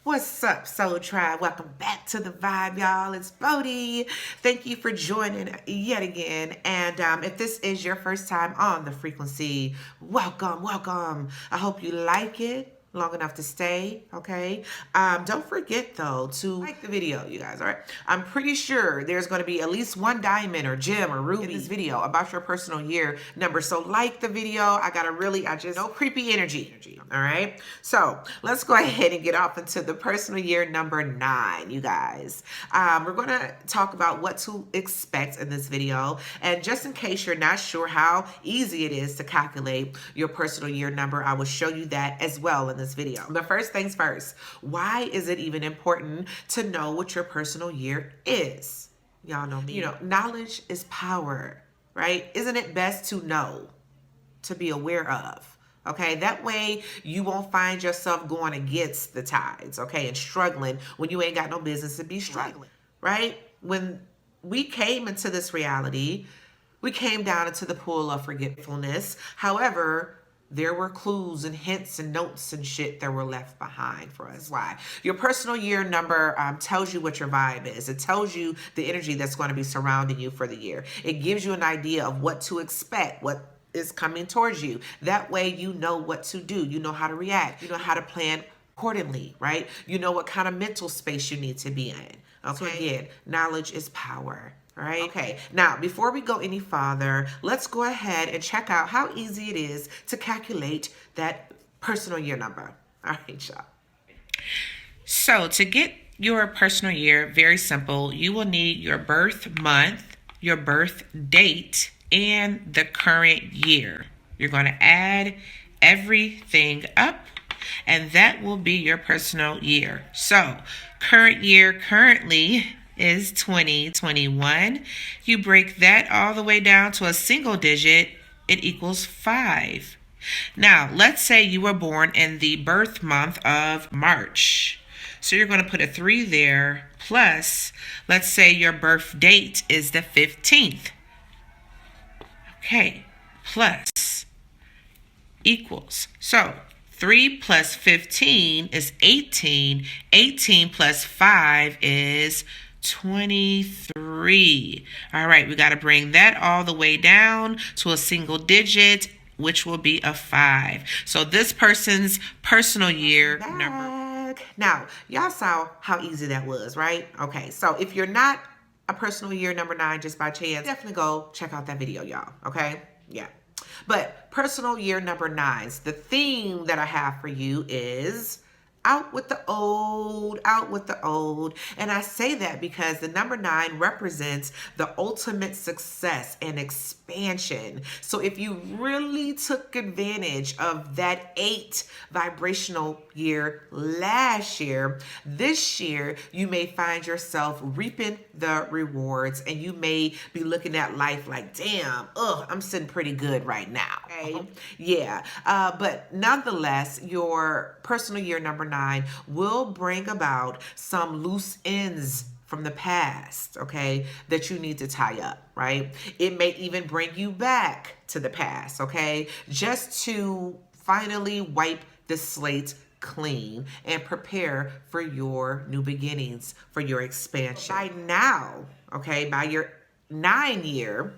What's up, Soul Tribe? Welcome back to the vibe, y'all. It's Bodie. Thank you for joining yet again. And if this is your first time on the frequency, welcome, welcome. I hope you like it long enough to stay, okay? Don't forget, though, to like the video, you guys, all right? I'm pretty sure there's going to be at least one diamond or gem or ruby in this video about your personal year number. So like the video. No creepy energy, all right? So let's go ahead and get off into the personal year number 9, you guys. We're going to talk about what to expect in this video. And just in case you're not sure how easy it is to calculate your personal year number, I will show you that as well in this video. But first things first, why is it even important to know what your personal year is? Y'all know me. You know, knowledge is power, right? Isn't it best to know, to be aware of? Okay, that way you won't find yourself going against the tides, okay, and struggling when you ain't got no business to be struggling, right? When we came into this reality, we came down into the pool of forgetfulness. However, there were clues and hints and notes and shit that were left behind for us. Why? Your personal year number tells you what your vibe is. It tells you the energy that's going to be surrounding you for the year. It gives you an idea of what to expect, what is coming towards you. That way you know what to do. You know how to react. You know how to plan accordingly, right? You know what kind of mental space you need to be in. Okay, so again, knowledge is power. All right. Okay. Now, before we go any farther, let's go ahead and check out how easy it is to calculate that personal year number. All right, y'all. So to get your personal year, very simple. You will need your birth month, your birth date, and the current year. You're going to add everything up, and that will be your personal year. So current year currently is 2021. You break that all the way down to a single digit, it equals 5. Now, let's say you were born in the birth month of March. So you're going to put a 3 there, plus, let's say your birth date is the 15th. Okay, plus, equals. So 3 plus 15 is 18. 18 plus 5 is 23. All right, we got to bring that all the way down to a single digit, which will be a 5. So this person's personal year number. Now, y'all saw how easy that was, right? Okay, so if you're not a personal year number 9 just by chance, definitely go check out that video, y'all. Okay? Yeah. But personal year number 9s, the theme that I have for you is out with the old, out with the old. And I say that because the number 9 represents the ultimate success and expansion. So if you really took advantage of that 8 vibrational year last year, this year you may find yourself reaping the rewards, and you may be looking at life like, damn, I'm sitting pretty good right now. Okay? Yeah. But nonetheless, your personal year number 9 will bring about some loose ends from the past, okay, that you need to tie up, right? It may even bring you back to the past, okay, just to finally wipe the slate clean and prepare for your new beginnings, for your expansion. By now, okay, by your 9 year,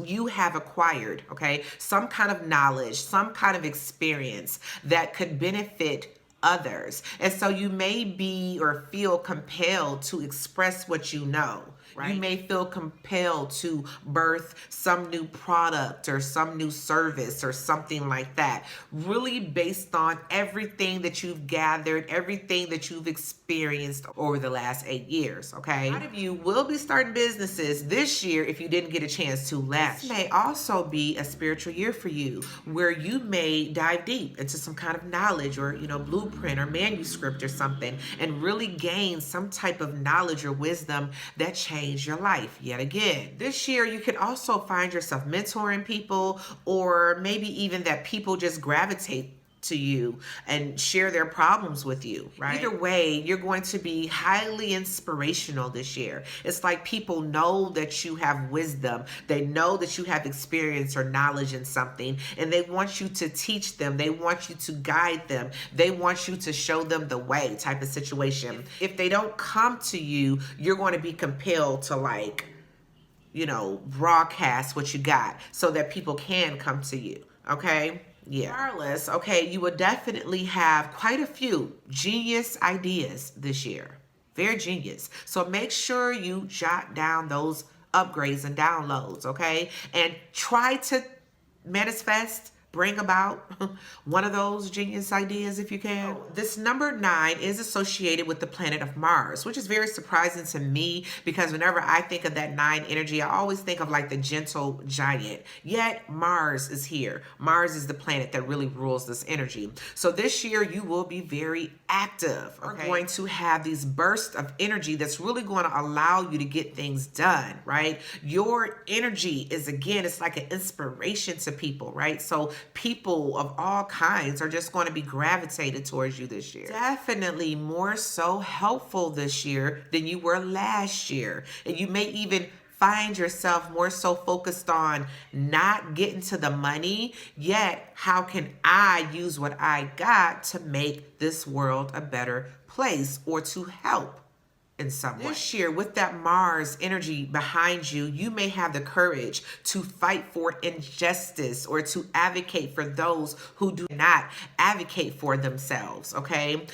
you have acquired, okay, some kind of knowledge, some kind of experience that could benefit others. And so you may be or feel compelled to express what you know. Right. You may feel compelled to birth some new product or some new service or something like that, really based on everything that you've gathered, everything that you've experienced over the last 8 years, okay? A lot of you will be starting businesses this year if you didn't get a chance to last. This may also be a spiritual year for you, where you may dive deep into some kind of knowledge or, blueprint or manuscript or something, and really gain some type of knowledge or wisdom that changes your life yet again. This year, you could also find yourself mentoring people, or maybe even that people just gravitate to you and share their problems with you, right? Either way, you're going to be highly inspirational this year. It's like people know that you have wisdom. They know that you have experience or knowledge in something, and they want you to teach them. They want you to guide them. They want you to show them the way type of situation. If they don't come to you, you're going to be compelled to, like, you know, broadcast what you got so that people can come to you. Okay? Yeah. Regardless, okay, you will definitely have quite a few genius ideas this year. Very genius. So make sure you jot down those upgrades and downloads, okay? And try to manifest, bring about one of those genius ideas if you can. This number 9 is associated with the planet of Mars, which is very surprising to me because whenever I think of that 9 energy, I always think of like the gentle giant. Yet Mars is here. Mars is the planet that really rules this energy. So this year you will be very active. Okay? We're going to have these bursts of energy that's really going to allow you to get things done, right? Your energy is, again, it's like an inspiration to people, right? So people of all kinds are just going to be gravitated towards you this year. Definitely more so helpful this year than you were last year. And you may even find yourself more so focused on not getting to the money, yet how can I use what I got to make this world a better place or to help in some way. This year, with that Mars energy behind you, you may have the courage to fight for injustice or to advocate for those who do not advocate for themselves, okay?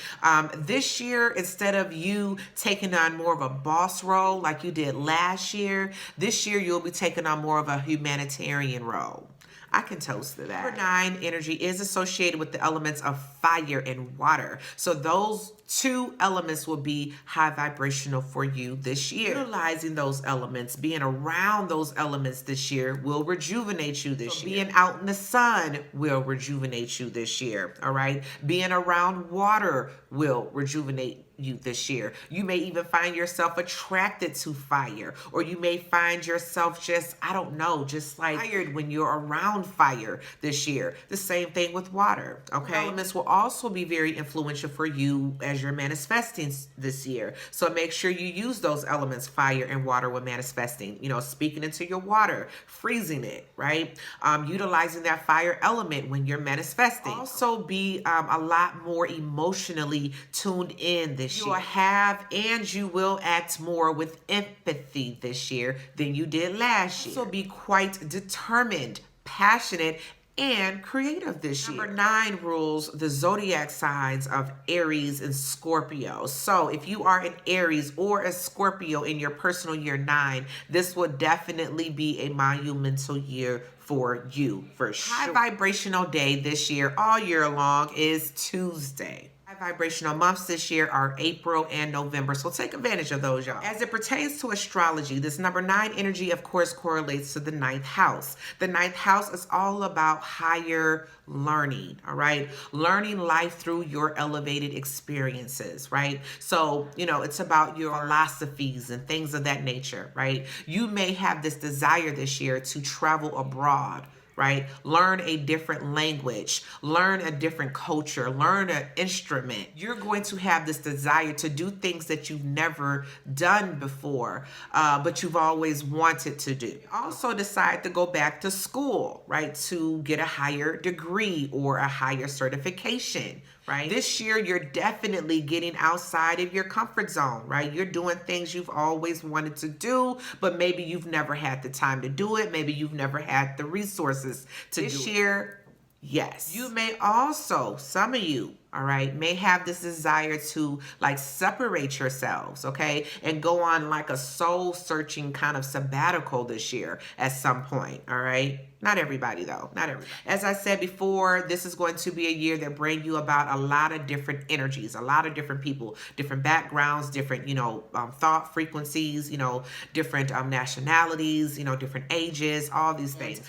This year, instead of you taking on more of a boss role like you did last year, this year you'll be taking on more of a humanitarian role. I can toast to that. Number 9 energy is associated with the elements of fire and water. So those two elements will be high vibrational for you this year. Utilizing those elements, being around those elements this year will rejuvenate you this year. Being out in the sun will rejuvenate you this year, all right? Being around water will rejuvenate you this year. You may even find yourself attracted to fire, or you may find yourself just, I don't know, just like fired when you're around fire this year. The same thing with water, okay? Elements will also be very influential for you as you're manifesting this year. So make sure you use those elements, fire and water, when manifesting. You know, speaking into your water, freezing it, right? Utilizing that fire element when you're manifesting. Also be a lot more emotionally tuned in this year. You will have and you will act more with empathy this year than you did last year. Also be quite determined, passionate, and creative this year. Number 9 rules the zodiac signs of Aries and Scorpio. So if you are an Aries or a Scorpio in your personal year 9, this will definitely be a monumental year for you, for sure. High vibrational day this year, all year long, is Tuesday. Vibrational months this year are April and November, so take advantage of those, y'all. As it pertains to astrology, this number 9 energy, of course, correlates to the 9th house. The 9th house is all about higher learning, all right? Learning life through your elevated experiences, right? So, you know, it's about your philosophies and things of that nature, right? You may have this desire this year to travel abroad, right? Learn a different language, learn a different culture, learn an instrument. You're going to have this desire to do things that you've never done before, but you've always wanted to do. Also decide to go back to school, right? To get a higher degree or a higher certification, right? This year, you're definitely getting outside of your comfort zone, right? You're doing things you've always wanted to do, but maybe you've never had the time to do it. Maybe you've never had the resources to do it. This year, yes. You may also, some of you, all right, may have this desire to like separate yourselves, okay, and go on like a soul searching kind of sabbatical this year at some point, all right? Not everybody though, not everybody. As I said before, this is going to be a year that bring you about a lot of different energies, a lot of different people, different backgrounds, different, you know, thought frequencies, you know, different nationalities, you know, different ages, all these things.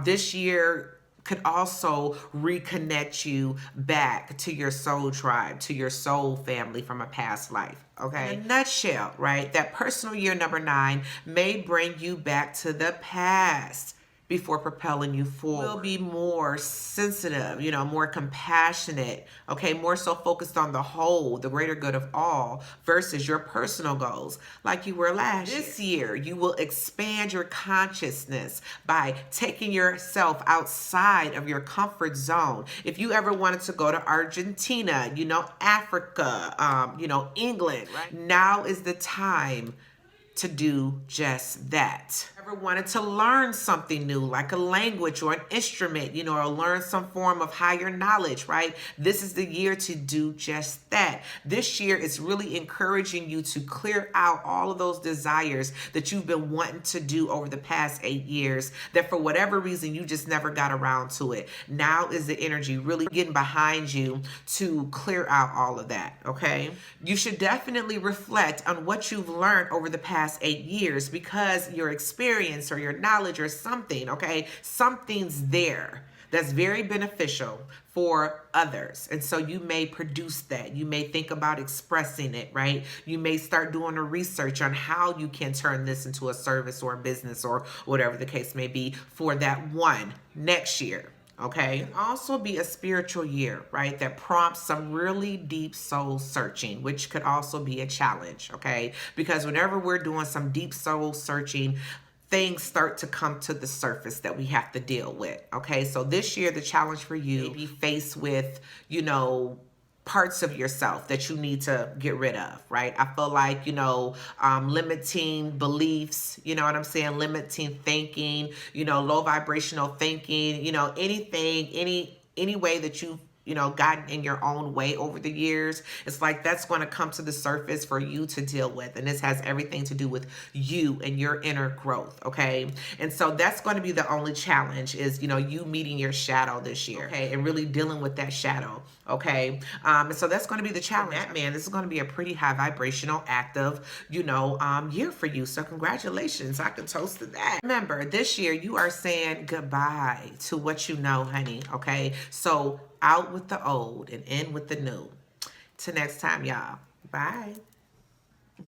This year could also reconnect you back to your soul tribe, to your soul family from a past life, okay? In a nutshell, right, that personal year number 9 may bring you back to the past. before propelling you forward. Will be more sensitive, more compassionate, okay, more so focused on the whole, the greater good of all, versus your personal goals like you were last year. This year, you will expand your consciousness by taking yourself outside of your comfort zone. If you ever wanted to go to Argentina, Africa, England, right? Now is the time to do just that. Ever wanted to learn something new, like a language or an instrument, or learn some form of higher knowledge, right? This is the year to do just that. This year is really encouraging you to clear out all of those desires that you've been wanting to do over the past 8 years that for whatever reason you just never got around to it. Now is the energy really getting behind you to clear out all of that, okay? You should definitely reflect on what you've learned over the past 8 years, because your experience or your knowledge or something, okay, something's there that's very beneficial for others. And so you may produce that. You may think about expressing it, right? You may start doing a research on how you can turn this into a service or a business or whatever the case may be for that one next year. Okay. It can also be a spiritual year, right? That prompts some really deep soul searching, which could also be a challenge. Okay. Because whenever we're doing some deep soul searching, things start to come to the surface that we have to deal with. Okay. So this year, the challenge for you may be faced with, parts of yourself that you need to get rid of, right? I feel like, limiting beliefs, you know what I'm saying? Limiting thinking, low vibrational thinking, anything, any way that you've gotten in your own way over the years. It's like that's going to come to the surface for you to deal with. And this has everything to do with you and your inner growth, okay? And so that's going to be the only challenge is, you meeting your shadow this year, okay? And really dealing with that shadow, okay? And so that's going to be the challenge. That, man, this is going to be a pretty high vibrational, active, year for you. So congratulations. I can toast to that. Remember, this year you are saying goodbye to what you know, honey, okay? So out with the old and in with the new. Till next time, y'all. Bye.